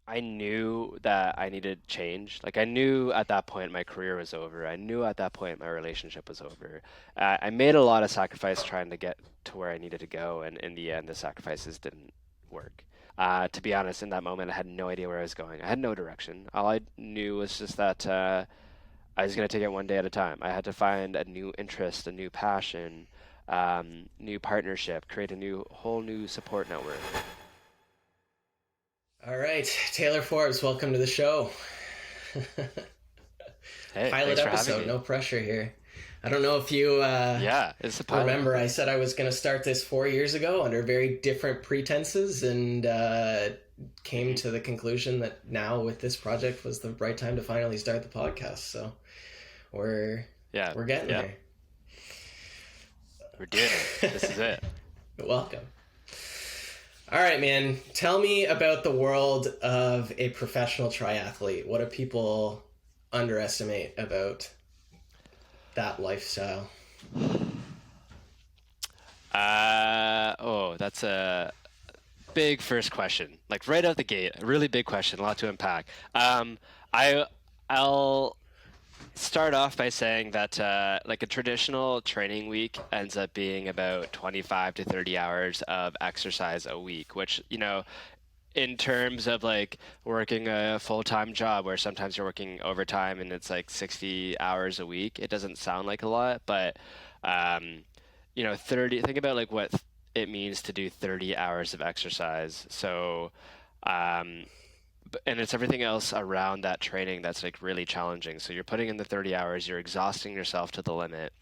I knew that I needed change. Like I knew at that point my career was over. I knew at that point my relationship was over. I made a lot of sacrifice trying to get to where I needed to go, and in the end, the sacrifices didn't work. To be honest, in that moment, I had no idea where I was going. I had no direction. All I knew was just that I was going to take it one day at a time. I had to find a new interest, a new passion, new partnership, create a whole new support network. All right, Taylor Forbes, welcome to the show. Hey, Pilot thanks for having episode, me. no pressure here. I don't know if you Yeah, it's a pilot. remember, I said I was going to start this 4 years ago under very different pretenses and came Hmm. to the conclusion that now with this project was the right time to finally start the podcast. So we're Yeah, we're getting yeah, there. we're doing it. This is it. Welcome. All right, man. Tell me about the world of a professional triathlete. What do people underestimate about that lifestyle? Oh, that's a big first question. Like right out the gate, a really big question, a lot to unpack. I I'll start off by saying that like a traditional training week ends up being about 25 to 30 hours of exercise a week, which, in terms of like working a full-time job where sometimes you're working overtime and it's like 60 hours a week, it doesn't sound like a lot, but 30, think about like what it means to do 30 hours of exercise. So, um, and it's everything else around that training that's like really challenging. So you're putting in the 30 hours, you're exhausting yourself to the limit,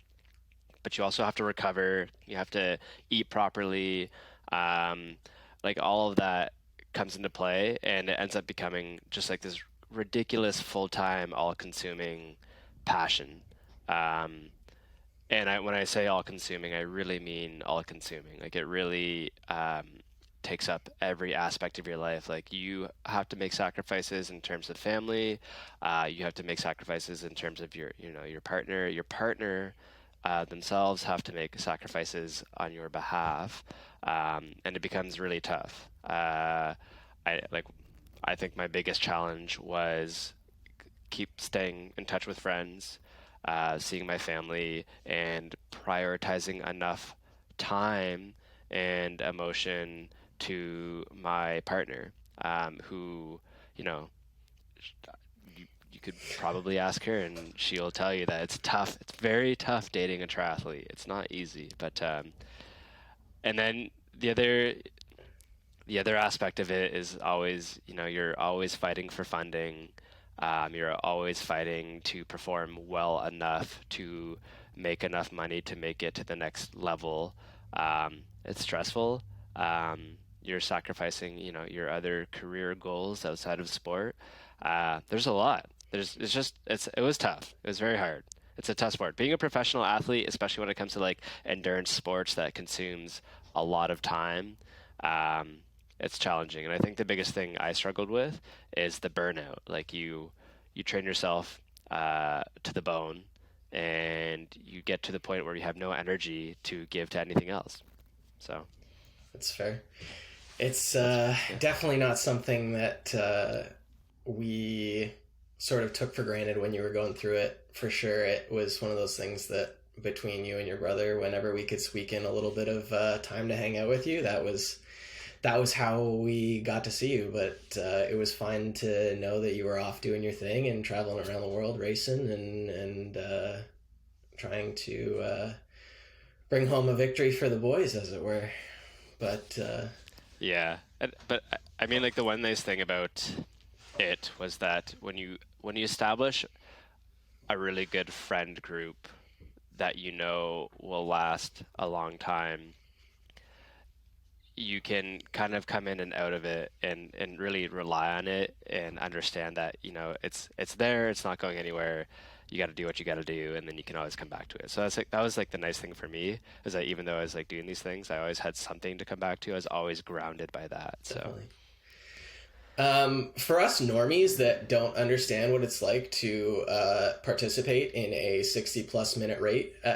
but you also have to recover. You have to eat properly. Um, like all of that comes into play, and it ends up becoming just like this ridiculous full-time, all-consuming passion. Um, when I say all-consuming, I really mean all-consuming. Like it really takes up every aspect of your life. Like you have to make sacrifices in terms of family. You have to make sacrifices in terms of your partner. Your partner themselves have to make sacrifices on your behalf, and it becomes really tough. I like. I think my biggest challenge was keep staying in touch with friends, seeing my family, and prioritizing enough time and emotion to my partner, who, you know, you could probably ask her and she'll tell you that it's tough. It's very tough dating a triathlete. It's not easy, but and then the other aspect of it is always, you're always fighting for funding. You're always fighting to perform well enough to make enough money to make it to the next level. It's stressful. You're sacrificing, your other career goals outside of sport. There's a lot. It was tough. It was very hard. It's a tough sport. Being a professional athlete, especially when it comes to like endurance sports that consumes a lot of time, um, it's challenging. And I think the biggest thing I struggled with is the burnout. Like you train yourself to the bone, and you get to the point where you have no energy to give to anything else. So That's fair. It's yeah. definitely not something that we sort of took for granted when you were going through it. For sure, it was one of those things that between you and your brother, whenever we could squeak in a little bit of time to hang out with you, that was how we got to see you. But it was fun to know that you were off doing your thing and traveling around the world racing and trying to bring home a victory for the boys, as it were. But Yeah, but I mean, like the one nice thing about it was that when you establish a really good friend group that will last a long time, you can kind of come in and out of it and really rely on it and understand that it's there, it's not going anywhere. You got to do what you got to do, and then you can always come back to it. So that was like the nice thing for me, is that even though I was like doing these things, I always had something to come back to. I was always grounded by that. So definitely. For us normies that don't understand what it's like to participate in a 60 plus minute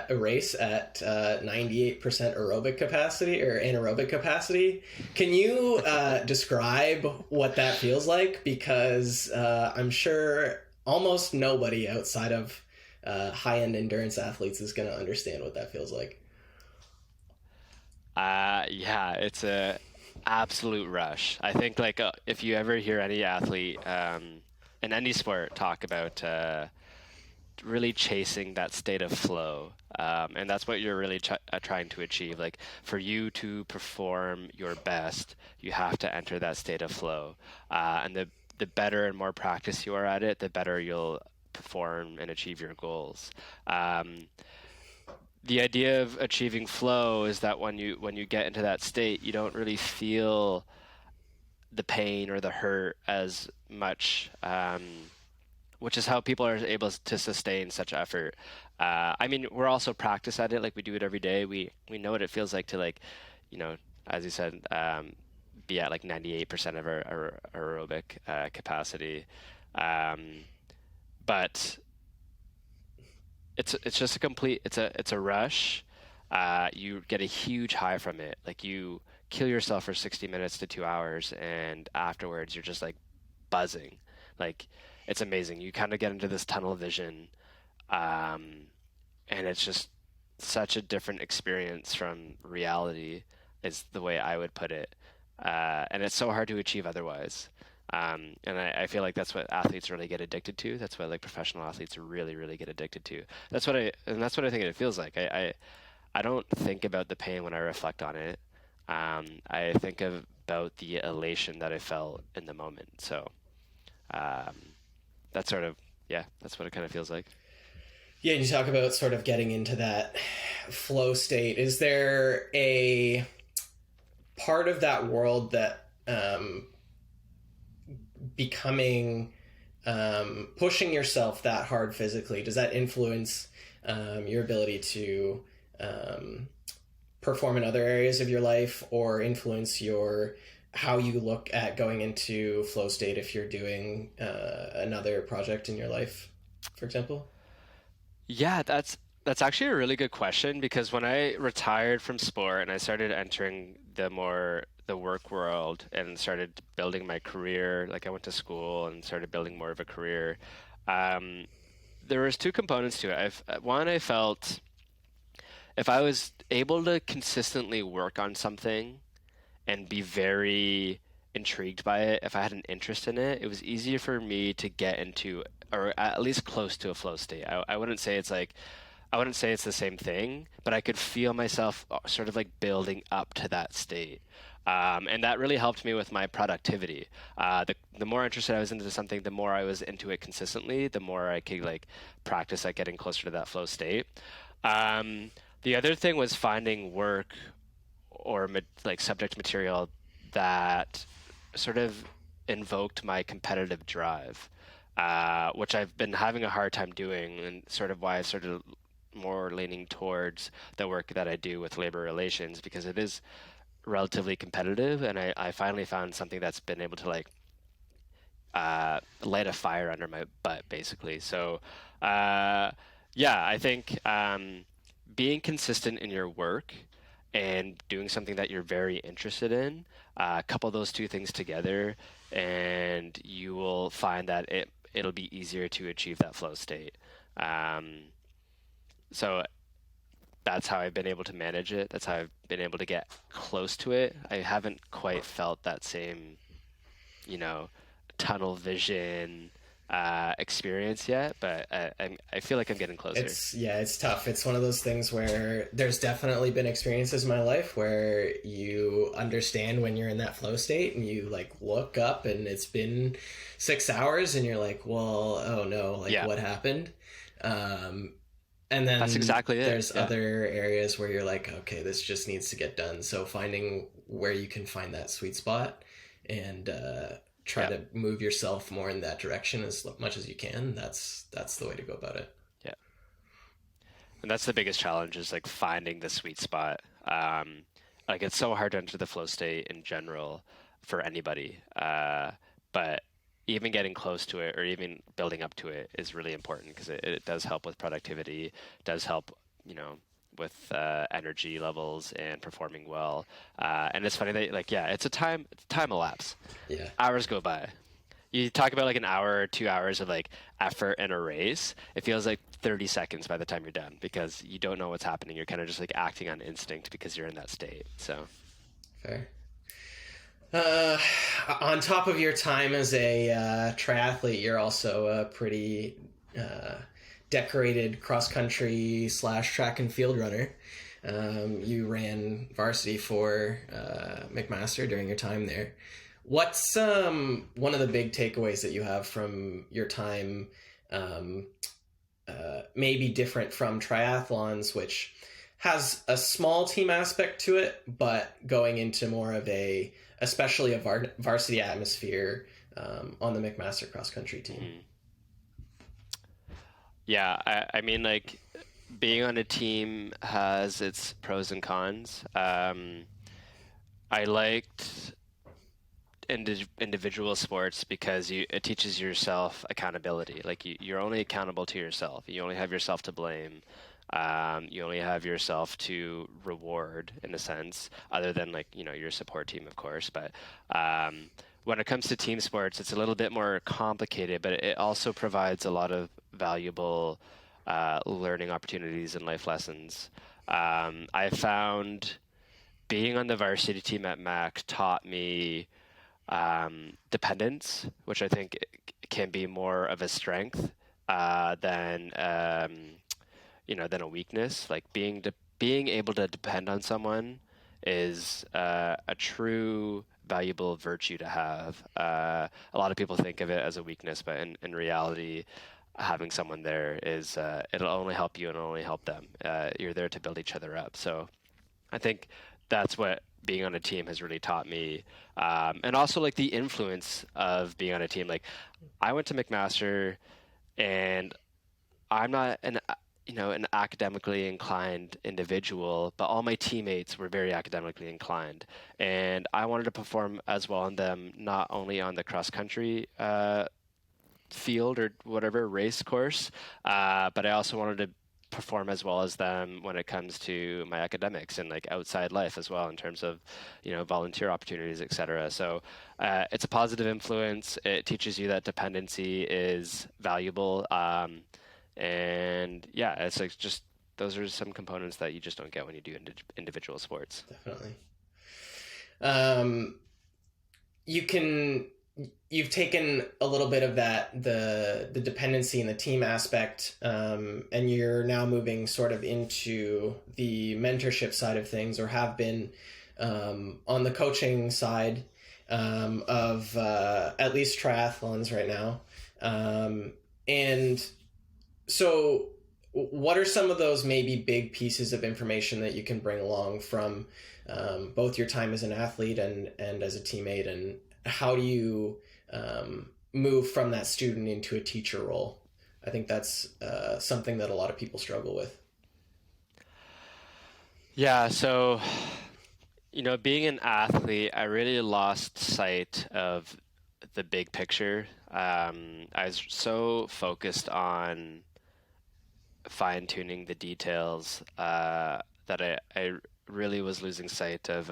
a race at 98% aerobic capacity or anaerobic capacity, can you describe what that feels like? Because I'm sure almost nobody outside of high end endurance athletes is going to understand what that feels like. Yeah, it's a absolute rush. I think like if you ever hear any athlete in any sport talk about really chasing that state of flow, and that's what you're really trying to achieve. Like for you to perform your best, you have to enter that state of flow, and the better and more practice you are at it, the better you'll perform and achieve your goals. Um, the idea of achieving flow is that when you get into that state, you don't really feel the pain or the hurt as much, which is how people are able to sustain such effort. I mean, we're also practice at it, like we do it every day. We know what it feels like to like, you know, as you said, be at like 98% of our aerobic capacity. Um, but it's just a complete it's a rush. You get a huge high from it. Like you kill yourself for 60 minutes to 2 hours, and afterwards you're just like buzzing. Like it's amazing. You kind of get into this tunnel vision, um, and it's just such a different experience from reality, is the way I would put it. And it's so hard to achieve otherwise. And I feel like that's what athletes really get addicted to. That's what like professional athletes really, really get addicted to. That's what I think it feels like. I don't think about the pain when I reflect on it. I think about the elation that I felt in the moment. So um, that's sort of, yeah, that's what it kind of feels like. Yeah, and you talk about sort of getting into that flow state. Is there a part of that world that becoming pushing yourself that hard physically, does that influence your ability to um, perform in other areas of your life or influence your how you look at going into flow state if you're doing another project in your life, for example? Yeah, that's actually a really good question because when I retired from sport and I started entering the work world and started building my career, like I went to school and started building more of a career, um, there was two components to it. One, I felt if I was able to consistently work on something and be very intrigued by it, if I had an interest in it, it was easier for me to get into, or at least close to a flow state. I wouldn't say it's like, I wouldn't say it's the same thing, but I could feel myself sort of like building up to that state. And that really helped me with my productivity. The more interested I was into something, the more I was into it consistently, the more I could like practice at getting closer to that flow state. Um, the other thing was finding work or like subject material that sort of invoked my competitive drive, which I've been having a hard time doing, and sort of why I started more leaning towards the work that I do with labor relations because it is relatively competitive, and I finally found something that's been able to like light a fire under my butt, basically. So, uh, yeah, I think being consistent in your work and doing something that you're very interested in, couple those two things together, and you will find that it'll be easier to achieve that flow state. Um, so that's how I've been able to manage it. That's how I've been able to get close to it. I haven't quite felt that same, you know, tunnel vision experience yet, but I feel like I'm getting closer. It's tough. It's one of those things where there's definitely been experiences in my life where you understand when you're in that flow state and you like look up and it's been 6 hours and you're like, well, oh no, like Yeah, what happened? Um, and that's then exactly it. there's Yeah. other areas where you're like, okay, this just needs to get done. So finding where you can find that sweet spot and try Yeah. to move yourself more in that direction as much as you can. That's the way to go about it. Yeah. And that's the biggest challenge is like finding the sweet spot. Like it's so hard to enter the flow state in general for anybody. but even getting close to it or even building up to it is really important because it does help with productivity, does help, you know, with energy levels and performing well. And it's funny that like, yeah, it's time elapse. Yeah. Hours go by. You talk about like an hour or 2 hours of like effort in a race. It feels like 30 seconds by the time you're done because you don't know what's happening. You're kind of just like acting on instinct because you're in that state. So, Fair. Uh, on top of your time as a triathlete, you're also a pretty uh, decorated cross country slash track and field runner. You ran varsity for McMaster during your time there. What's one of the big takeaways that you have from your time, um, maybe different from triathlons, which has a small team aspect to it, but going into more of a, especially a varsity atmosphere on the McMaster cross country team? mhm. Yeah, I mean, like being on a team has its pros and cons. I liked individual sports because it teaches yourself accountability. Like you're only accountable to yourself. You only have yourself to blame. You only have yourself to reward in a sense, other than like, you know, your support team, of course. But when it comes to team sports, it's a little bit more complicated, but it also provides a lot of valuable learning opportunities and life lessons. I found being on the varsity team at Mac taught me dependence, which I think can be more of a strength than than a weakness. Like being able to depend on someone is a true valuable virtue to have. A lot of people think of it as a weakness, but in reality, having someone there is it'll only help you and it'll only help them. You're there to build each other up. So I think that's what being on a team has really taught me, and also like the influence of being on a team. Like I went to McMaster, and I'm not an academically inclined individual, but all my teammates were very academically inclined, and I wanted to perform as well on them, not only on the cross country field or whatever race course, but I also wanted to perform as well as them when it comes to my academics and like outside life as well in terms of volunteer opportunities, etc. So it's a positive influence. It teaches you that dependency is valuable, and yeah, it's like just those are some components that you just don't get when you do individual sports. Definitely. Um, you can you've taken a little bit of that, the dependency and the team aspect, and you're now moving sort of into the mentorship side of things, or have been on the coaching side of at least triathlons right now. And so what are some of those maybe big pieces of information that you can bring along from both your time as an athlete and as a teammate, and how do you move from that student into a teacher role? I think that's something that a lot of people struggle with. Yeah, so being an athlete, I really lost sight of the big picture. I was so focused on fine tuning the details that I really was losing sight of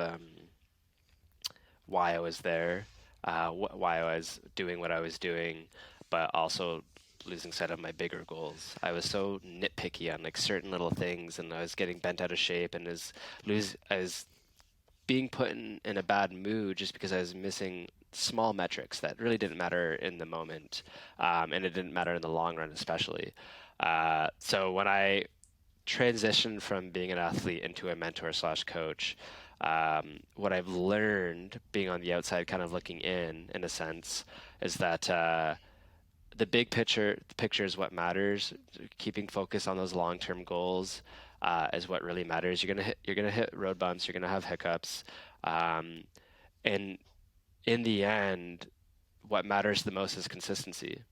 why I was there, why I was doing what I was doing, but also losing sight of my bigger goals. I was so nitpicky on like certain little things, and I was getting bent out of shape, and I was being put in a bad mood just because I was missing small metrics that really didn't matter in the moment, and it didn't matter in the long run, especially. So when I transitioned from being an athlete into a mentor slash coach, what I've learned being on the outside, kind of looking in a sense, is that the picture is what matters. Keeping focus on those long-term goals is what really matters. You're gonna hit road bumps. You're gonna have hiccups, um, and in the end, what matters the most is consistency.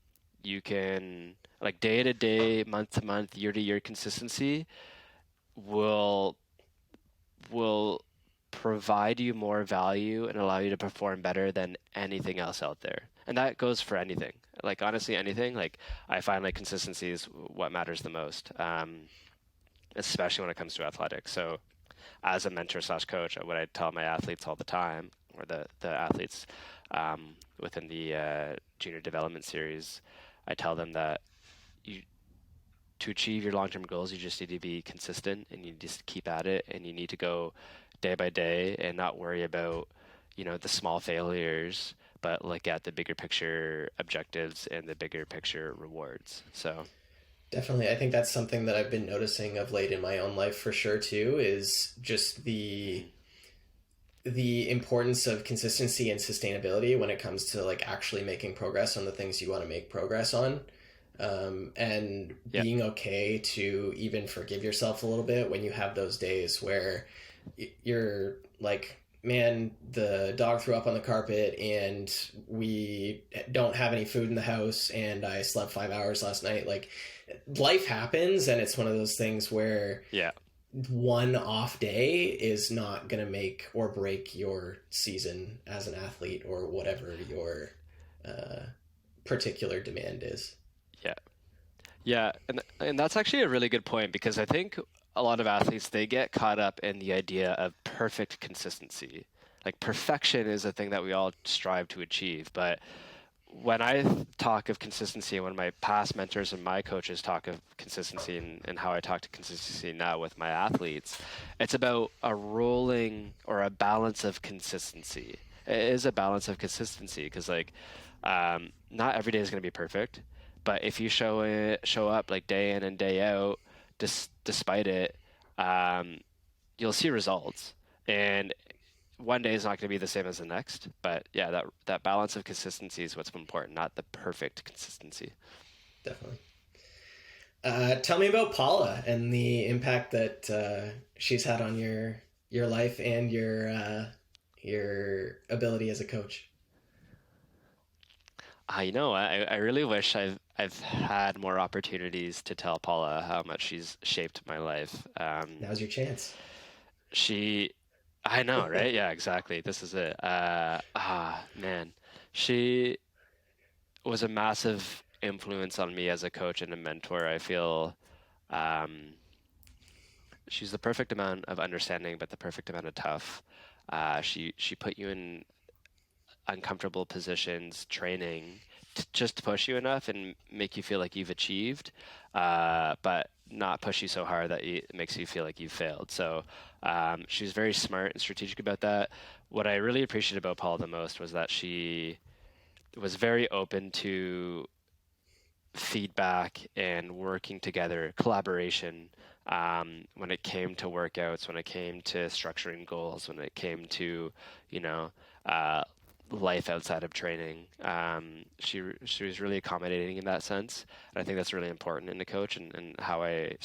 You can like day to day, month to month, year to year consistency will will provide you more value and allow you to perform better than anything else out there. And that goes for anything. Like honestly, anything. Like I find like consistency is what matters the most, especially when it comes to athletics. So as a mentor slash coach, what I tell my athletes all the time, or the athletes within the junior development series, I tell them that you to achieve your long term goals, you just need to be consistent and you just keep at it, and you need to go day by day and not worry about the small failures, but look at the bigger picture objectives and the bigger picture rewards. So Definitely. I think that's something that I've been noticing of late in my own life for sure too, is just the importance of consistency and sustainability when it comes to like actually making progress on the things you want to make progress on. And yeah, being okay to even forgive yourself a little bit when you have those days where you're like, man, the dog threw up on the carpet and we don't have any food in the house and I slept 5 hours last night. Like, life happens, and it's one of those things where yeah. one off day is not going to make or break your season as an athlete or whatever your uh, particular demand is. Yeah. Yeah, and that's actually a really good point because I think a lot of athletes they get caught up in the idea of perfect consistency. Like perfection is a thing that we all strive to achieve, but when I talk of consistency and when my past mentors and my coaches talk of consistency and how I talk to consistency now with my athletes, it's about a rolling or a balance of consistency. It is a balance of consistency because like not every day is going to be perfect, but if you show up like day in and day out, despite it, um, you'll see results. And one day is not going to be the same as the next, but yeah, that balance of consistency is what's important, not the perfect consistency. Definitely. Tell me about Paula and the impact that she's had on your life and your ability as a coach. I really wish I've had more opportunities to tell Paula how much she's shaped my life. Now's your chance. She, I know, right? Yeah, exactly. This is it. Man, she was a massive influence on me as a coach and a mentor. I feel um, she's the perfect amount of understanding, but the perfect amount of tough. She put you in uncomfortable positions, training, just to push you enough and make you feel like you've achieved, but not push you so hard that it makes you feel like you've failed. So she was very smart and strategic about that. What I really appreciated about Paul the most was that she was very open to feedback and working together, collaboration, when it came to workouts, when it came to structuring goals, when it came to, you know, uh, life outside of training. She was really accommodating in that sense, and I think that's really important in a coach and how I,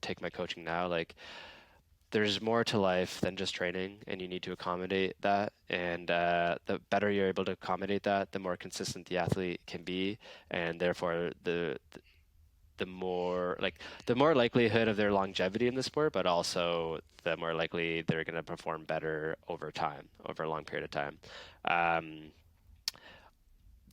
take my coaching now. Like there's more to life than just training, and you need to accommodate that. And the better you're able to accommodate that, the more consistent the athlete can be, and therefore the more likelihood of their longevity in the sport, but also the more likely they're going to perform better over time, over a long period of time. Um,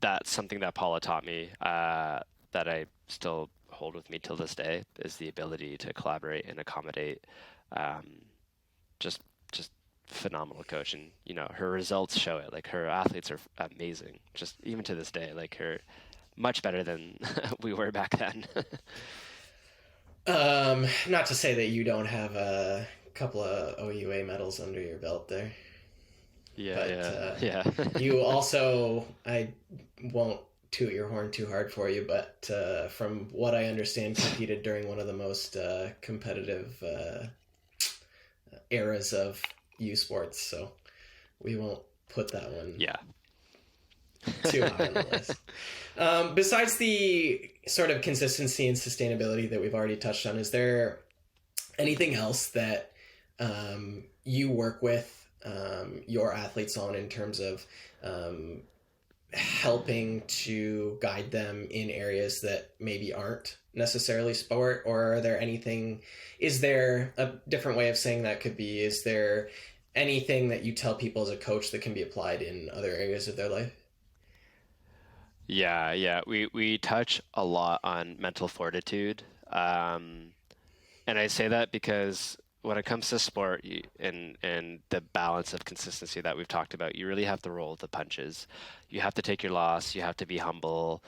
that's something that Paula taught me that I still hold with me till this day is the ability to collaborate and accommodate. Um, just just phenomenal coach, and her results show it. Like her athletes are amazing, just even to this day. Like her much better than we were back then. Not to say that you don't have a couple of OUA medals under your belt there, Yeah, but yeah, yeah. you also, I won't toot your horn too hard for you, but from what I understand, competed during one of the most competitive eras of U sports. So we won't put that one Yeah. too high on the list. Besides the sort of consistency and sustainability that we've already touched on, is there anything else that you work with your athletes on in terms of um, helping to guide them in areas that maybe aren't necessarily sport? Or are there anything, is there a different way of saying that could be, is there anything that you tell people as a coach that can be applied in other areas of their life? Yeah, yeah. We touch a lot on mental fortitude. And I say that because when it comes to sport and the balance of consistency that we've talked about, you really have to roll the punches. You have to take your loss. You have to be humble.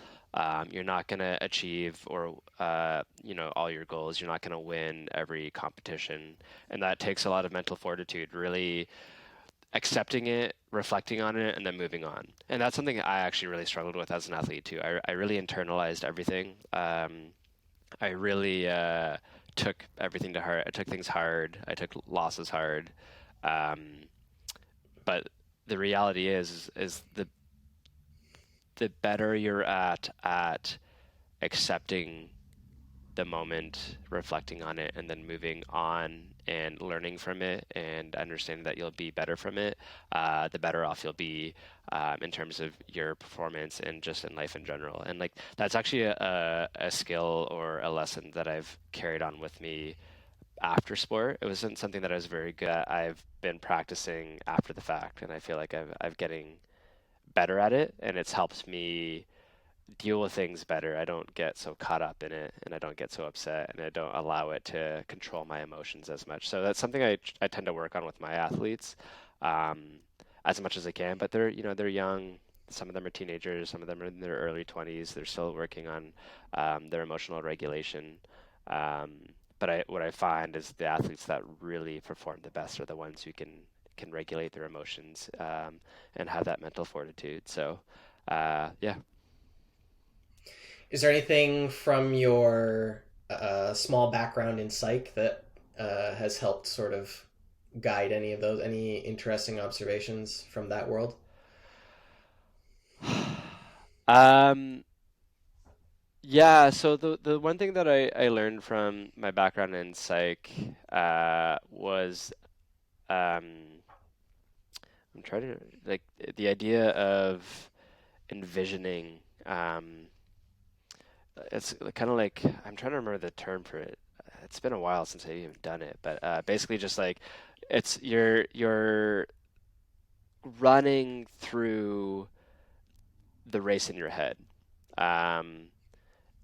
You're not going to achieve or all your goals. You're not going to win every competition, and that takes a lot of mental fortitude. Really accepting it, reflecting on it, and then moving on. And that's something I actually really struggled with as an athlete too. I really internalized everything. I really took everything to heart. I took things hard. I took losses hard. Um, but the reality is the better you're at accepting the moment, reflecting on it, and then moving on and learning from it and understanding that you'll be better from it, the better off you'll be in terms of your performance and just in life in general. And like that's actually a skill or a lesson that I've carried on with me after sport. It wasn't something that I was very good at. I've been practicing after the fact, and I feel like I've getting better at it, and it's helped me deal with things better. I don't get so caught up in it and I don't get so upset and I don't allow it to control my emotions as much. So that's something I tend to work on with my athletes um, as much as I can. But they're young. Some of them are teenagers. Some of them are in their early 20s. They're still working on their emotional regulation. Um, but what I find is the athletes that really perform the best are the ones who can regulate their emotions and have that mental fortitude. So yeah. Is there anything from your small background in psych that has helped sort of guide any of those? Any interesting observations from that world? Um, yeah, so the one thing that I learned from my background in psych was um, I'm trying to like the idea of envisioning. It's kind of like I'm trying to remember the term for it. It's been a while since I've even done it, but basically just like it's you're running through the race in your head. Um,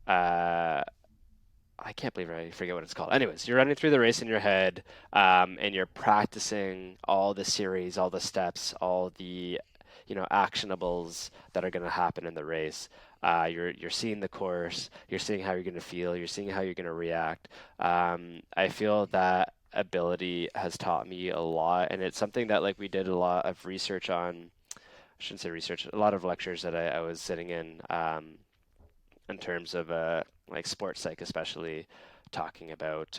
uh, I can't believe I forget what it's called. Anyways, you're running through the race in your head, and you're practicing all the series, all the steps, all the actionables that are going to happen in the race. You're seeing the course, you're seeing how you're going to feel, you're seeing how you're going to react. I feel that ability has taught me a lot, and it's something that like we did a lot of research on. I shouldn't say research, a lot of lectures that I was sitting in terms of like sports psych, especially talking about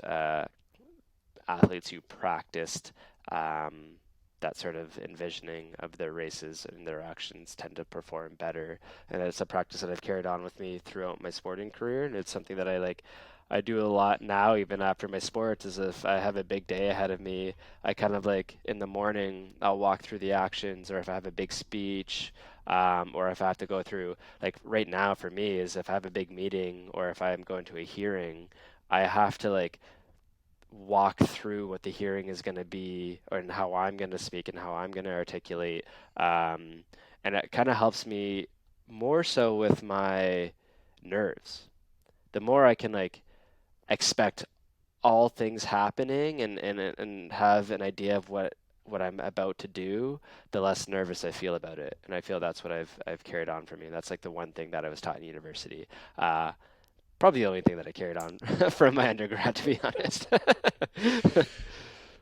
athletes who practiced um, that sort of envisioning of their races and their actions tend to perform better. And it's a practice that I've carried on with me throughout my sporting career, and it's something that I like. I do a lot now, even after my sports, is if I have a big day ahead of me, I kind of like in the morning, I'll walk through the actions, or if I have a big speech, or if I have to go through, like right now for me, is if I have a big meeting or if I'm going to a hearing, I have to like walk through what the hearing is going to be and how I'm going to speak and how I'm going to articulate. Um, and it kind of helps me more so with my nerves. The more I can like expect all things happening and have an idea of what I'm about to do, the less nervous I feel about it. And I feel that's what I've carried on for me. That's like the one thing that I was taught in university. Probably the only thing that I carried on from my undergrad, to be honest.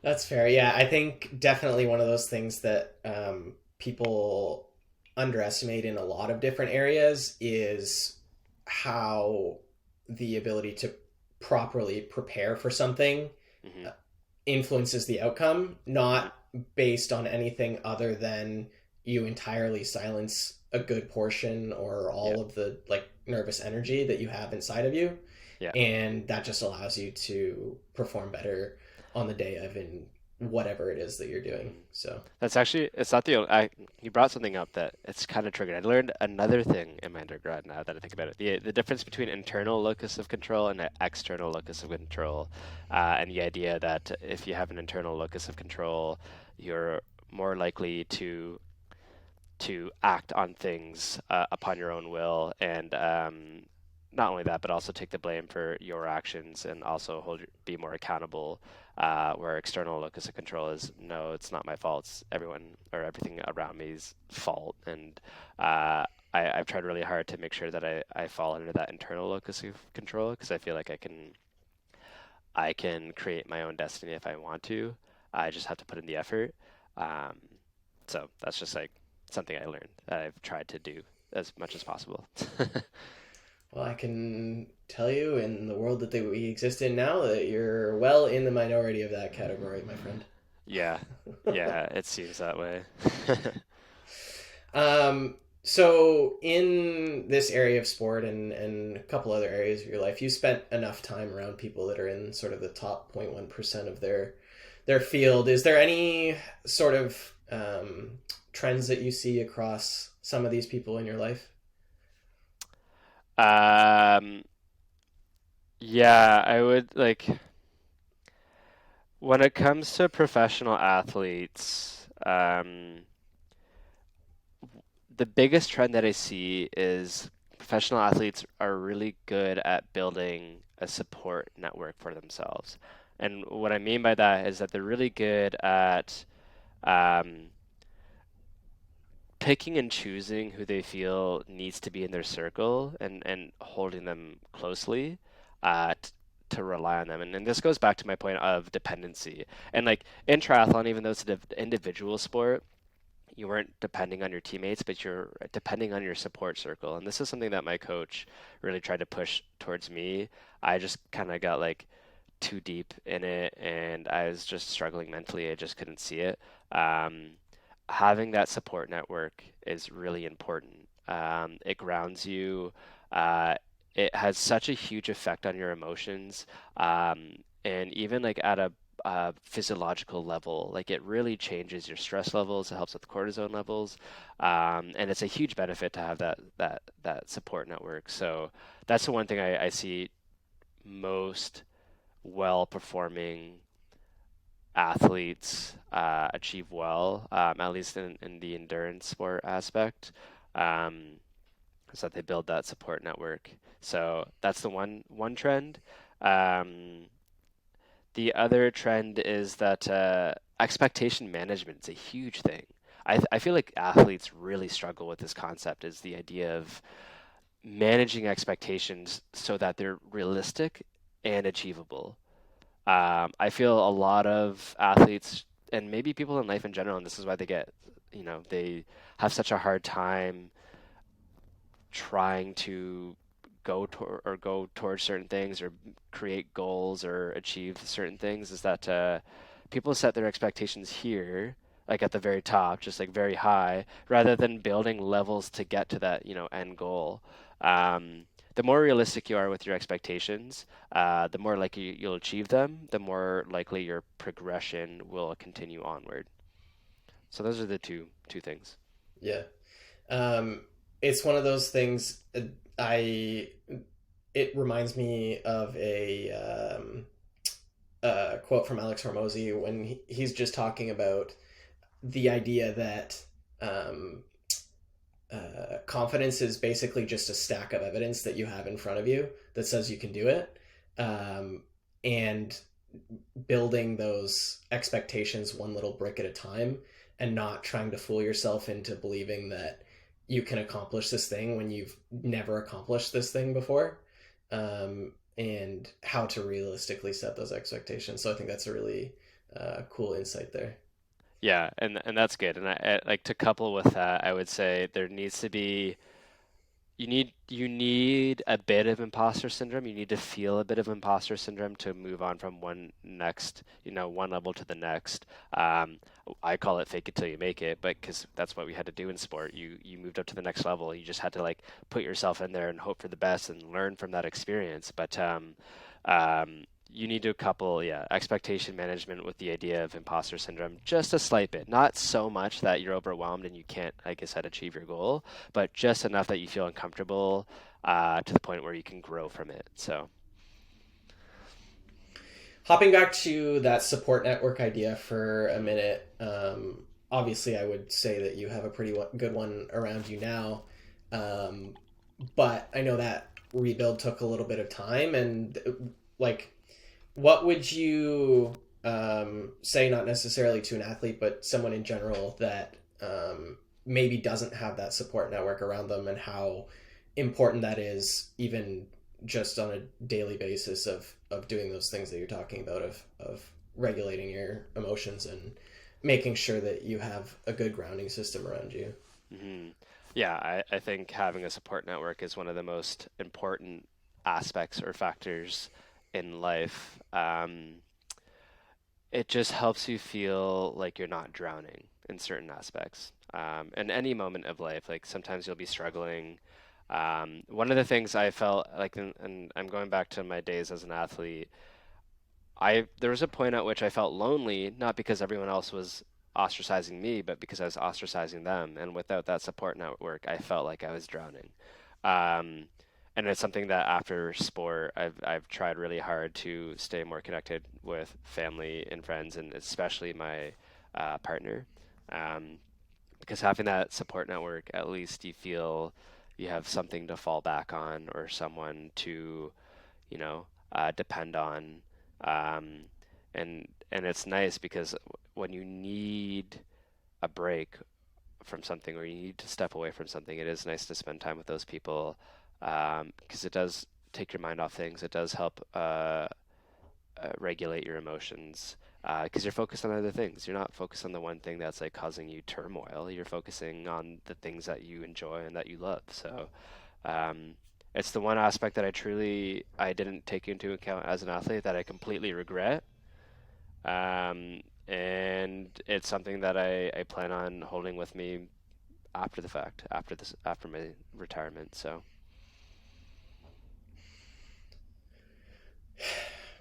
That's fair. Yeah, I think definitely one of those things that people underestimate in a lot of different areas is how the ability to properly prepare for something Hmm. influences the outcome, not based on anything other than you entirely silence a good portion or Yeah, all of the like nervous energy that you have inside of you, yeah. and that just allows you to perform better on the day of in whatever it is that you're doing. Mhm. So That's actually, it's not the only, you brought something up that it's kind of triggered. I learned another thing in my undergrad now that I think about it. The difference between internal locus of control and an external locus of control. And the idea that if you have an internal locus of control, you're more likely to to act on things upon your own will, and not only that, but also take the blame for your actions and also be more accountable. Where external locus of control is, no, it's not my fault. It's everyone or everything around me's fault. And I've tried really hard to make sure that I fall under that internal locus of control because I feel like I can create my own destiny if I want to. I just have to put in the effort. Um, so that's just like something I learned that I've tried to do as much as possible. Well, I can tell you in the world that we exist in now that you're well in the minority of that category, my friend. Yeah, yeah, it seems that way. So in this area of sport and a couple other areas of your life, you spent enough time around people that are in sort of the top 0.1% of their field. Is there any sort of trends that you see across some of these people in your life? Um, yeah, I would like when it comes to professional athletes, the biggest trend that I see is professional athletes are really good at building a support network for themselves. And what I mean by that is that they're really good at um, picking and choosing who they feel needs to be in their circle and holding them closely to rely on them. And this goes back to my point of dependency. And like in triathlon, even though it's an individual sport, you weren't depending on your teammates, but you're depending on your support circle. And this is something that my coach really tried to push towards me. I just kind of got like too deep in it and I was just struggling mentally. I just couldn't see it. Um, Having that support network is really important. It grounds you. Uh, it has such a huge effect on your emotions. And even like at a physiological level, like it really changes your stress levels. It helps with cortisone levels, and it's a huge benefit to have that support network. So that's the one thing I see most well performing athletes achieve well, at least in the endurance sport aspect, um, is that they build that support network. So that's the one trend. Um, the other trend is that expectation management is a huge thing. I feel like athletes really struggle with this concept, is the idea of managing expectations so that they're realistic and achievable. I feel a lot of athletes and maybe people in life in general, and this is why they get, they have such a hard time trying to go towards certain things or create goals or achieve certain things, is that people set their expectations here, like at the very top, just like very high, rather than building levels to get to that, end goal. The more realistic you are with your expectations, the more likely you'll achieve them, the more likely your progression will continue onward. So those are the two things. Yeah. Um, it's one of those things. I It reminds me of a quote from Alex Hormozy when he's just talking about the idea that um, confidence is basically just a stack of evidence that you have in front of you that says you can do it, and building those expectations one little brick at a time, and not trying to fool yourself into believing that you can accomplish this thing when you've never accomplished this thing before, and how to realistically set those expectations. So I think that's a really cool insight there. Yeah, and that's good. And like to couple with that, I would say there needs to be you need a bit of imposter syndrome. You need to feel a bit of imposter syndrome to move on from one level to the next. Um, I call it fake it till you make it, but because that's what we had to do in sport. You moved up to the next level. You just had to like put yourself in there and hope for the best and learn from that experience. But you need to couple, yeah, expectation management with the idea of imposter syndrome, just a slight bit, not so much that you're overwhelmed and you can't, like I said, achieve your goal, but just enough that you feel uncomfortable to the point where you can grow from it. So, Hopping back to that support network idea for a minute, obviously, I would say that you have a pretty good one around you now. Um, but I know that rebuild took a little bit of time. And like, what would you say, not necessarily to an athlete, but someone in general that maybe doesn't have that support network around them, and how important that is, even just on a daily basis of doing those things that you're talking about, of regulating your emotions and making sure that you have a good grounding system around you. Hmm. Yeah, I think having a support network is one of the most important aspects or factors in life. It just helps you feel like you're not drowning in certain aspects. In any moment of life, like sometimes you'll be struggling. One of the things I felt like, and I'm going back to my days as an athlete, there was a point at which I felt lonely, not because everyone else was ostracizing me, but because I was ostracizing them. And without that support network, I felt like I was drowning. Um, and it's something that after sport, I've tried really hard to stay more connected with family and friends, and especially my partner. Um, because having that support network, at least you feel you have something to fall back on or someone to depend on. Um, and it's nice because when you need a break from something or you need to step away from something, it is nice to spend time with those people because it does take your mind off things. It does help regulate your emotions because you're focused on other things. You're not focused on the one thing that's like causing you turmoil. You're focusing on the things that you enjoy and that you love. So um, it's the one aspect that I didn't take into account as an athlete that I completely regret. And it's something that I plan on holding with me after the fact, after my retirement. So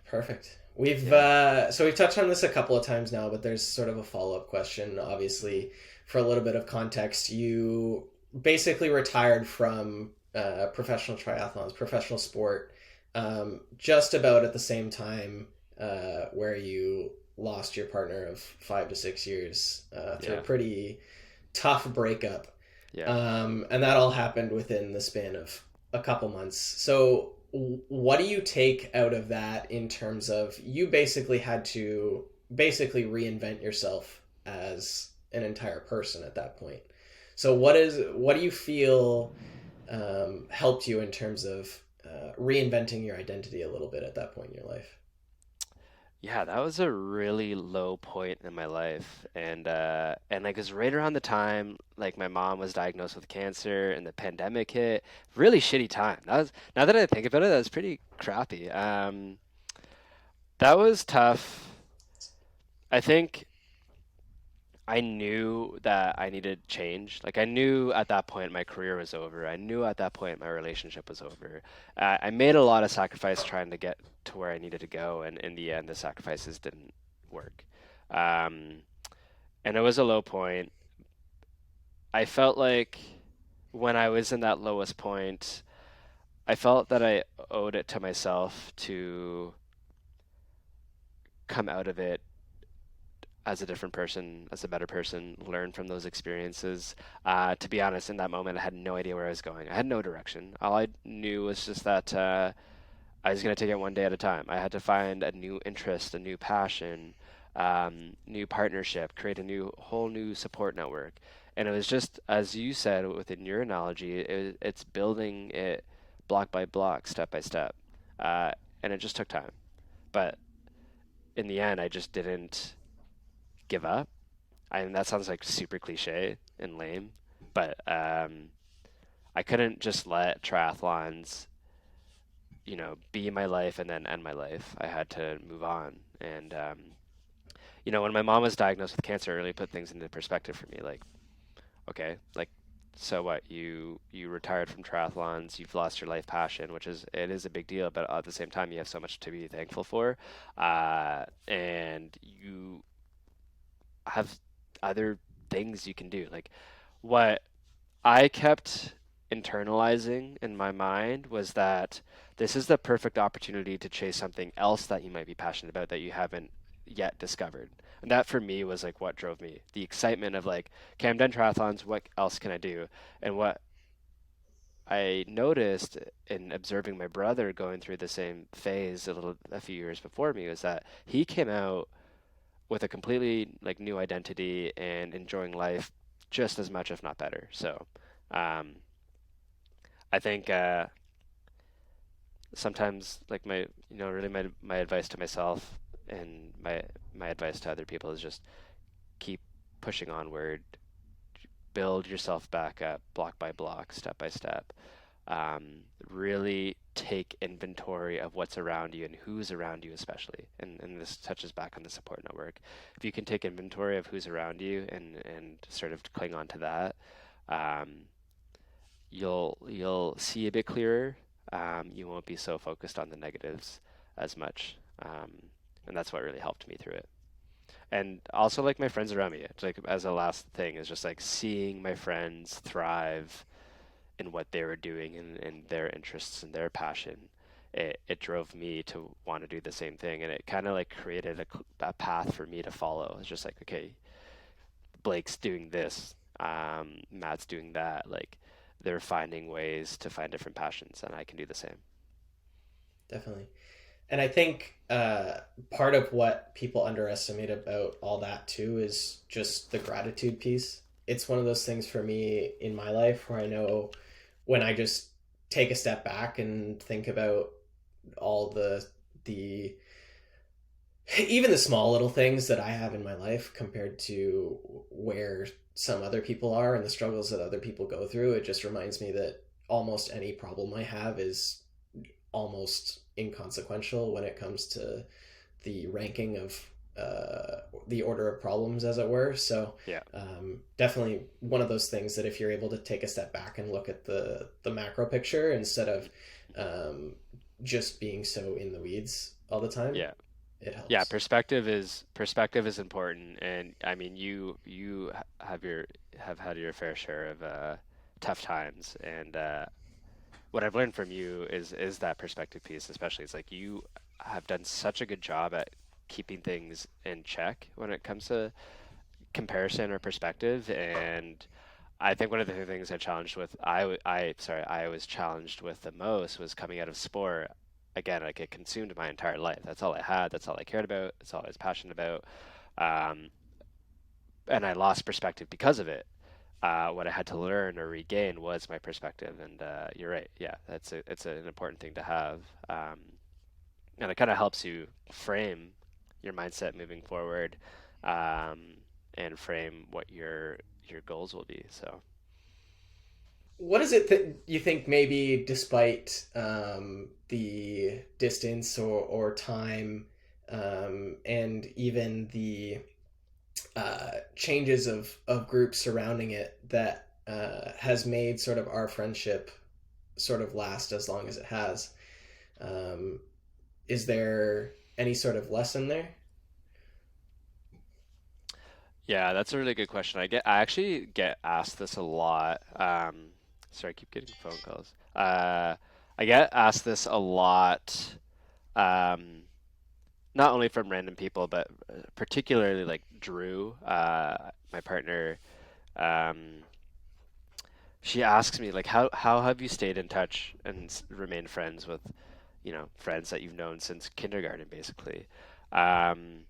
Perfect. We've yeah, so we've touched on this a couple of times now, but there's sort of a follow up question. Obviously, for a little bit of context, you basically retired from professional triathlons, professional sport, just about at the same time where you lost your partner of 5 to 6 years through a yeah, pretty tough breakup, yeah. and that all happened within the span of a couple months. So, what do you take out of that in terms of you basically had to basically reinvent yourself as an entire person at that point? So, what do you feel helped you in terms of reinventing your identity a little bit at that point in your life? Yeah, that was a really low point in my life, and like it was right around the time like my mom was diagnosed with cancer and the pandemic hit. Really shitty time. That was now that I think about it, that was pretty crappy. That was tough. I think I knew that I needed change. Like I knew at that point my career was over. I knew at that point my relationship was over. I made a lot of sacrifice trying to get to where I needed to go, and in the end, the sacrifices didn't work. Um, and it was a low point. I felt like when I was in that lowest point, I felt that I owed it to myself to come out of it as a different person, as a better person, learn from those experiences. To be honest, in that moment, I had no idea where I was going. I had no direction. All I knew was just that I was going to take it one day at a time. I had to find a new interest, a new passion, new partnership, create a whole new support network. And it was just, as you said within your analogy, it's building it block by block, step by step. Uh, and it just took time. But in the end, I just didn't give up. I mean, that sounds like super cliche and lame, but I couldn't just let triathlons, be my life and then end my life. I had to move on. And, when my mom was diagnosed with cancer, it really put things into perspective for me. Like, okay, like, so what? You retired from triathlons, you've lost your life passion, it is a big deal, but at the same time, you have so much to be thankful for, and you have other things you can do. Like, what I kept internalizing in my mind was that this is the perfect opportunity to chase something else that you might be passionate about that you haven't yet discovered. And that for me was like what drove me. The excitement of like, okay, I'm done triathlons, what else can I do? And what I noticed in observing my brother going through the same phase a few years before me was that he came out with a completely like new identity and enjoying life just as much, if not better. So, um, I think sometimes like really my advice to myself and my advice to other people is just keep pushing onward, build yourself back up block by block, step by step. Really take inventory of what's around you and who's around you, especially. And this touches back on the support network. If you can take inventory of who's around you and sort of cling on to that, um, you'll see a bit clearer. You won't be so focused on the negatives as much. And that's what really helped me through it. And also like my friends around me. It's like as a last thing is just like seeing my friends thrive in what they were doing and their interests and their passion. It drove me to want to do the same thing, and it kind of like created a path for me to follow. It's just like, okay, Blake's doing this, Matt's doing that. Like they're finding ways to find different passions, and I can do the same. Definitely. And I think part of what people underestimate about all that too is just the gratitude piece. It's one of those things for me in my life where I know when I just take a step back and think about all the even the small little things that I have in my life compared to where some other people are and the struggles that other people go through, it just reminds me that almost any problem I have is almost inconsequential when it comes to the ranking of the order of problems, as it were. So Yeah. definitely one of those things that if you're able to take a step back and look at the macro picture instead of um, just being so in the weeds all the time, Yeah. it Yeah, helps. perspective is important, and I mean have had your fair share of tough times, and what I've learned from you is that perspective piece, especially. It's like you have done such a good job at keeping things in check when it comes to comparison or perspective, and I think one of the things I was challenged with the most was coming out of sport. Again, like it consumed my entire life. That's all I had. That's all I cared about. That's all I was passionate about. Um, and I lost perspective because of it. What I had to learn or regain was my perspective. And you're right. Yeah, it's an important thing to have. And it kind of helps you frame your mindset moving forward, um, and frame what your goals will be. So. What is it that you think maybe despite the distance or time and even the changes of groups surrounding it that has made sort of our friendship sort of last as long as it has? Um, is there any sort of lesson there? Yeah, that's a really good question. I actually get asked this a lot. Sorry, I keep getting phone calls. I get asked this a lot, um, not only from random people, but particularly like Drew, my partner. Um, she asks me like, how have you stayed in touch and remained friends with, friends that you've known since kindergarten, basically. Um,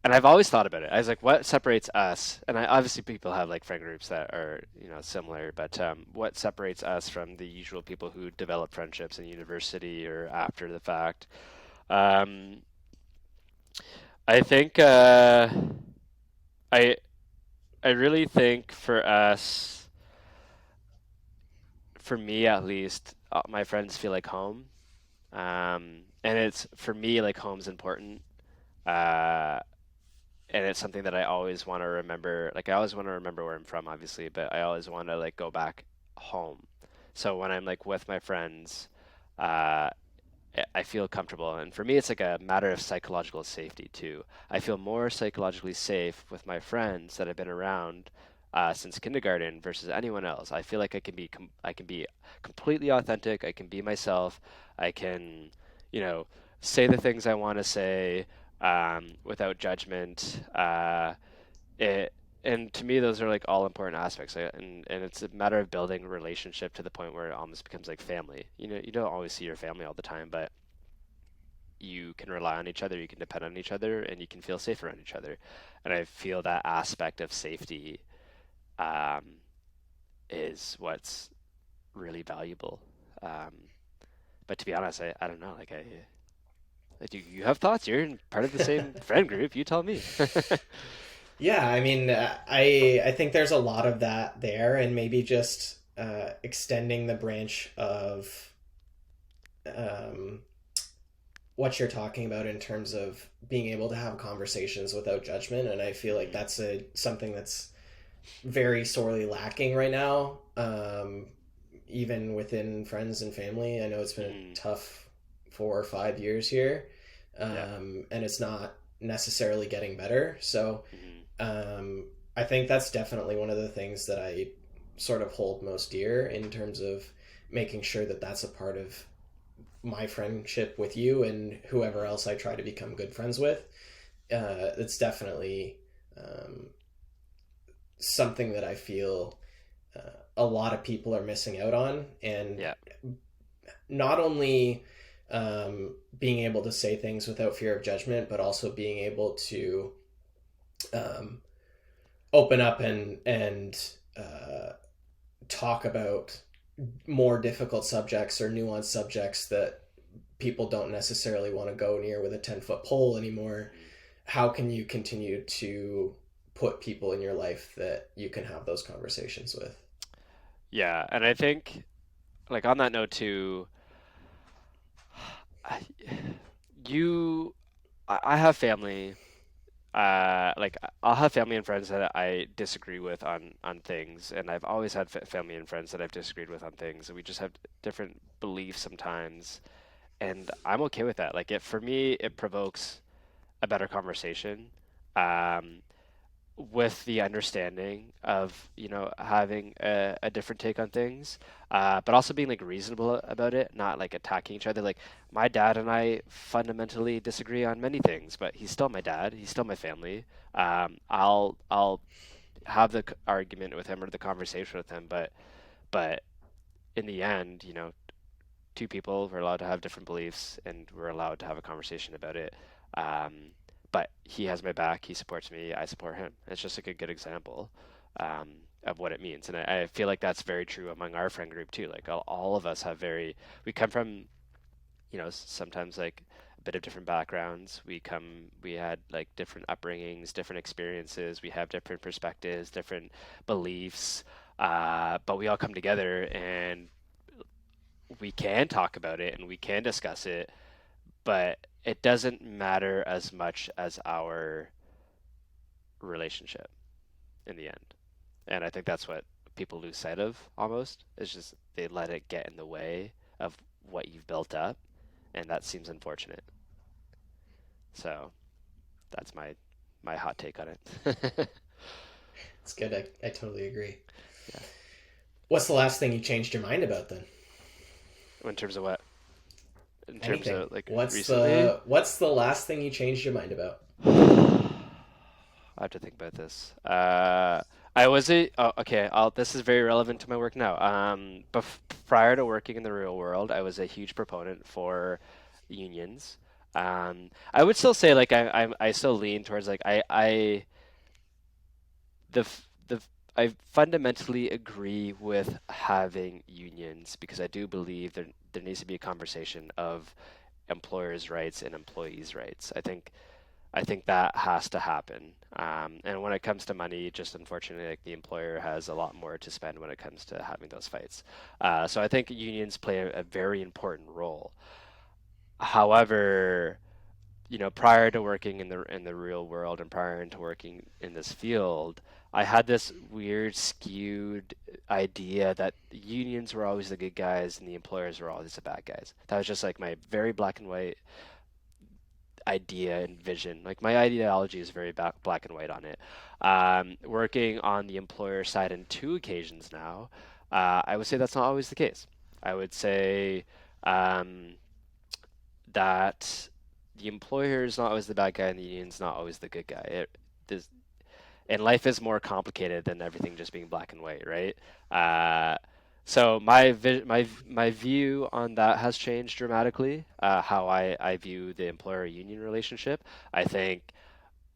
And I've always thought about it. I was like, what separates us? And obviously, people have like friend groups that are, similar, but what separates us from the usual people who develop friendships in university or after the fact? Um, I think I I really think for us, for me at least, my friends feel like home. And it's for me like home's important. Uh, and it's something that I always want to remember. Like I always want to remember where I'm from, obviously, but I always want to like go back home. So when I'm like with my friends, uh, I feel comfortable, and for me, it's like a matter of psychological safety too. I feel more psychologically safe with my friends that have been around since kindergarten versus anyone else. I feel like I can be completely authentic. I can be myself. I can, you know, say the things I want to say. without judgment. It and to me, those are like all important aspects, and it's a matter of building a relationship to the point where it almost becomes like family. You know, you don't always see your family all the time, but you can rely on each other, you can depend on each other, and you can feel safe around each other. And I feel that aspect of safety um, is what's really valuable. Um, but to be honest, I don't know. Like you have thoughts. You're in part of the same friend group. You tell me. Yeah, I mean, I think there's a lot of that there, and maybe just extending the branch of um, what you're talking about in terms of being able to have conversations without judgment. And I feel like Mhm. that's a something that's very sorely lacking right now, even within friends and family. I know it's been a Mhm. tough 4 or 5 years here, Yeah. and it's not necessarily getting better. So Mhm. um, I think that's definitely one of the things that I sort of hold most dear in terms of making sure that that's a part of my friendship with you and whoever Mhm. else I try to become good friends with. It's definitely um, something that I feel a lot of people are missing out on. And Yeah. not only being able to say things without fear of judgment, but also being able to um, open up and talk about more difficult subjects or nuanced subjects that people don't necessarily want to go near with a 10-foot pole anymore. Mhm. How can you continue to put people in your life that you can have those conversations with? Yeah, and I think like on that note too, I, you, I have family. Like I'll have family and friends that I disagree with on things, and I've always had family and friends that I've disagreed with on things, and we just have different beliefs sometimes, and I'm okay with that. Like it for me, it provokes a better conversation. Um, with the understanding of having a different take on things, but also being like reasonable about it, not like attacking each other. Like my dad and I fundamentally disagree on many things, but he's still my dad, he's still my family. I'll have the argument with him or the conversation with him, but in the end, two people were allowed to have different beliefs and we're allowed to have a conversation about it. Um, but he has my back, he supports me, I support him. It's just like a good example of what it means. And I feel like that's very true among our friend group too. Like all of us have we come from, sometimes like a bit of different backgrounds. We had like different upbringings, different experiences. We have different perspectives, different beliefs. But we all come together and we can talk about it and we can discuss it, but it doesn't matter as much as our relationship in the end. And I think that's what people lose sight of almost. It's just they let it get in the way of what you've built up, and that seems unfortunate. So that's my hot take on it. It's good. I totally agree. Yeah. What's the last thing you changed your mind about then? In terms of what? In terms Anything. of like What's recently? the last thing you changed your mind about? I have to think about this. I was a oh, okay. This is very relevant to my work now. Prior to working in the real world, I was a huge proponent for unions. I would still say like I still lean towards like the f- the f- I fundamentally agree with having unions because I do believe there needs to be a conversation of employers' rights and employees' rights. I think that has to happen. And when it comes to money, just unfortunately, like the employer has a lot more to spend when it comes to having those fights. So I think unions play a very important role. However, prior to working in the real world and prior to working in this field, I had this weird skewed idea that the unions were always the good guys and the employers were always the bad guys. That was just like my very black and white idea and vision. Like my ideology is very black and white on it. Working on the employer side in two occasions now, I would say that's not always the case. I would say um, that. the employer is not always the bad guy and the union's not always the good guy. This, and life is more complicated than everything just being black and white, right? Uh, so my view on that has changed dramatically. How I view the employer union relationship. I think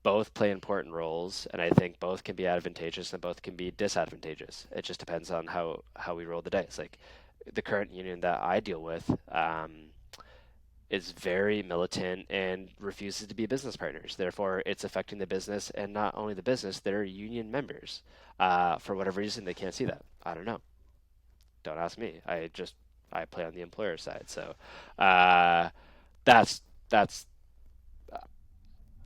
both play important roles, and I think both can be advantageous and both can be disadvantageous. It just depends on how we roll the dice. Like the current union that I deal with is very militant and refuses to be business partners. Therefore, it's affecting the business, and not only the business, they're union members. For whatever reason, they can't see that. I don't know. Don't ask me. I play on the employer side, so uh, that's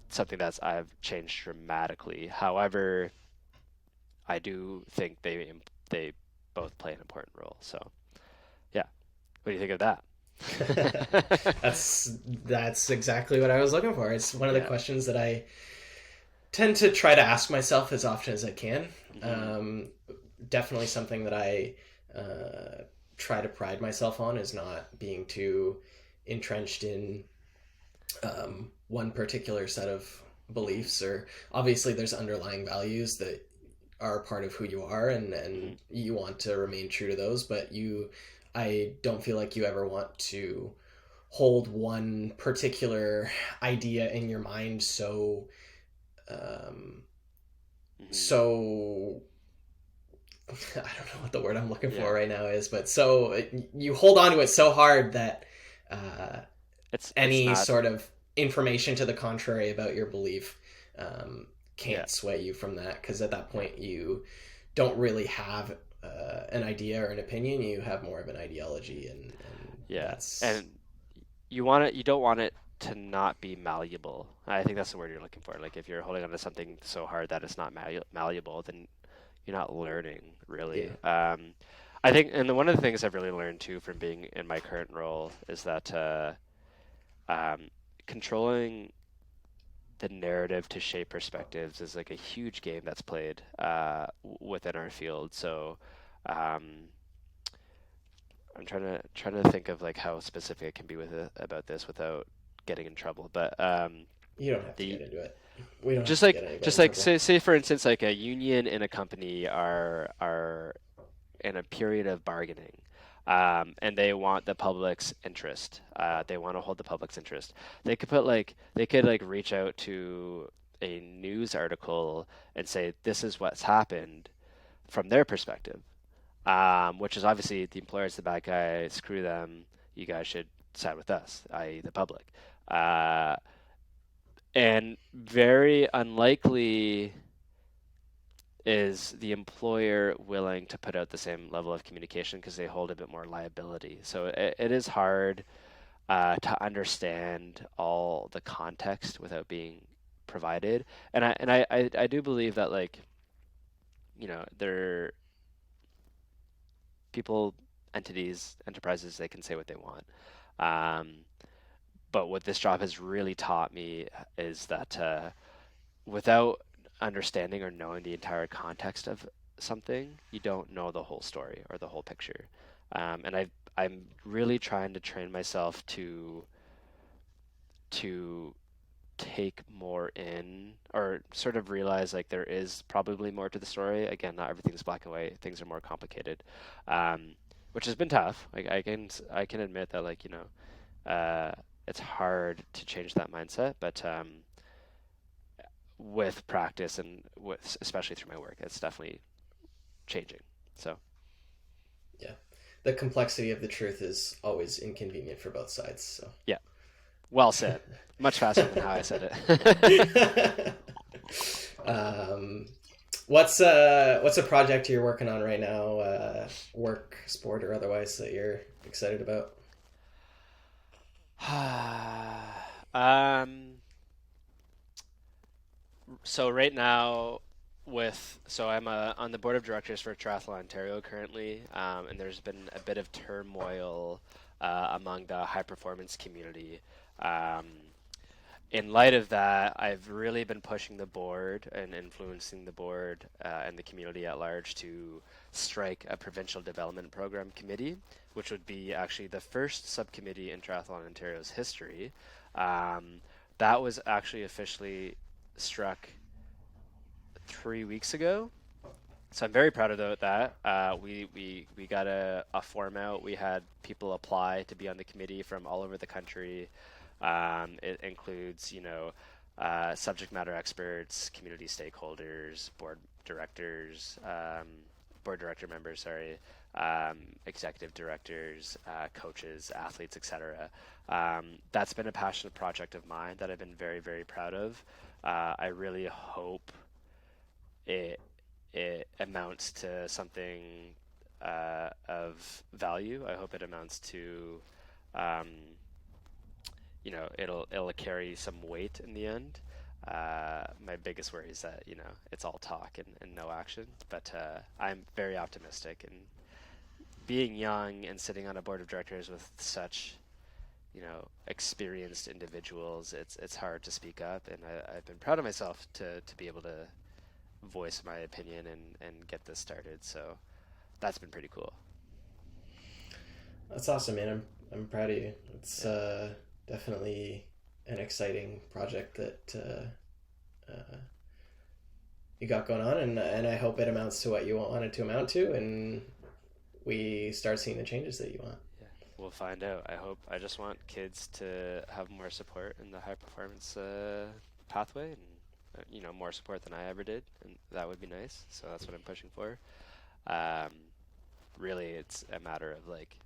something that's I've changed dramatically. However, I do think they both play an important role. So yeah, what do you think of that? That's exactly what I was looking for. It's one of the Yeah. questions that I tend to try to ask myself as often as I can. Hmm. Um, Definitely something that I uh, try to pride myself on is not being too entrenched in one particular set of Hmm. beliefs. Or obviously there's underlying values that are part of who you are, Hmm. and you want to remain true to those, but I don't feel like you ever want to hold one particular idea in your mind um, Hmm. so I don't know what the word I'm looking Yeah. for right now is, but so you hold on to it so hard that uh, It's any not. sort of information to the contrary about your belief um, Yeah. can't sway you from that, because at that Yeah. point you don't really have an idea or an opinion. You have more of an ideology, and Yeah. that's And you don't want it to not be malleable. I think that's the word you're looking for. Like if you're holding on to something so hard that it's not malleable, then you're not learning yeah. really. I think, and one of the things I've really learned too from being in my current role is that um, controlling the narrative to shape perspectives is like a huge game that's played within our field. So um, I'm trying to think of like how specific it can be with about this without getting in trouble. But You don't have to get the into it. We don't have just to like get anybody just in like trouble. say for instance like a union and a company are in a period of bargaining. And they want the public's interest. They want to hold the public's interest. They could reach out to a news article and say this is what's happened from their perspective, which is obviously the employer's the bad guy. Screw them. You guys should side with us, i.e., the public. Uh, and very unlikely is the employer willing to put out the same level of communication because they hold a bit more liability. So it is hard to understand all the context without being provided. And I do believe that like there people, entities, enterprises, they can say what they want. Um, but what this job has really taught me is that without understanding or knowing the entire context of something, you don't know the whole story or the whole picture. And I'm really trying to train myself to take more in or sort of realize like there is probably more to the story. Again, not everything's black and white. Things are more complicated, um, which has been tough. Like I can admit that like it's hard to change that mindset, but with practice and with especially through my work, it's definitely changing. So Yeah, the complexity of the truth is always inconvenient for both sides. So. yeah, well said. Much faster than how I said it. um, what's a project you're working on right now, work, sport, or otherwise, that you're excited about? um, so right now, I'm on the board of directors for Triathlon Ontario currently, and there's been a bit of turmoil among the high performance community. Um, in light of that, I've really been pushing the board and influencing the board and the community at large to strike a provincial development program committee, which would be actually the first subcommittee in Triathlon Ontario's history. Um, that was actually officially struck 3 weeks ago. So I'm very proud of that. We got a form out. We had people apply to be on the committee from all over the country. It includes, subject matter experts, community stakeholders, board director members, sorry, executive directors, coaches, athletes, etc. That's been a passionate project of mine that I've been very, very proud of. I really hope it it amounts to something of value. I hope it amounts to, um, it'll carry some weight in the end. My biggest worry is that it's all talk and no action. But I'm very optimistic. And being young and sitting on a board of directors with such experienced individuals, it's hard to speak up. And I've been proud of myself to be able to voice my opinion and get this started. So that's been pretty cool. That's awesome, man. I'm proud of you. It's Yeah. definitely an exciting project that you got going on, and I hope it amounts to what you want it to amount to, and we start seeing the changes that you want. Yeah. We'll find out. I just want kids to have more support in the high performance pathway and more support than I ever did, and that would be nice. So that's what I'm pushing for. Um, Really, it's a matter of like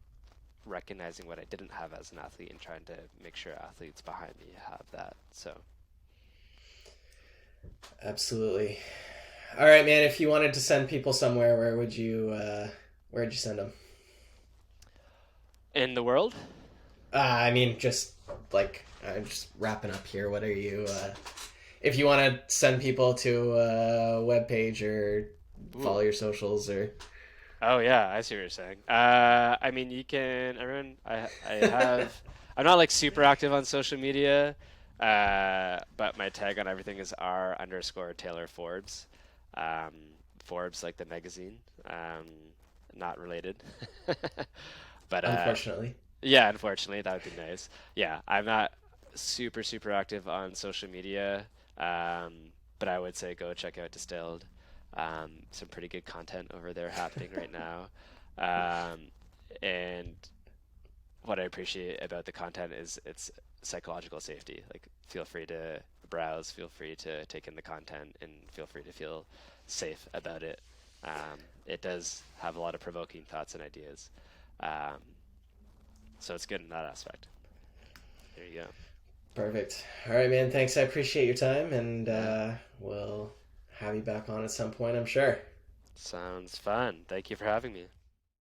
recognizing what I didn't have as an athlete and trying to make sure athletes behind me have that. So Absolutely. All right, man. If you wanted to send people somewhere, where would you send them? in the world, I mean, just like I'm just wrapping up here. What are you? If you want to send people to a web page or follow ooh, your socials or oh yeah, I see what you're saying. I mean, you can. Everyone, I have. I'm not like super active on social media, but my tag on everything is R_Taylor Forbes. Um, Forbes, like the magazine. Not related. But unfortunately. yeah, unfortunately, that would be nice. Yeah, I'm not super active on social media, but I would say go check out Distilled. Some pretty good content over there happening right now. Um, and what I appreciate about the content is its psychological safety. Like, feel free to browse, feel free to take in the content, and feel free to feel safe about it. It does have a lot of provoking thoughts and ideas. Um, so it's good in that aspect. There you go. Perfect. All right, man. Thanks. I appreciate your time, and Yeah, we'll have you back on at some point, I'm sure. sounds fun. Thank you for having me.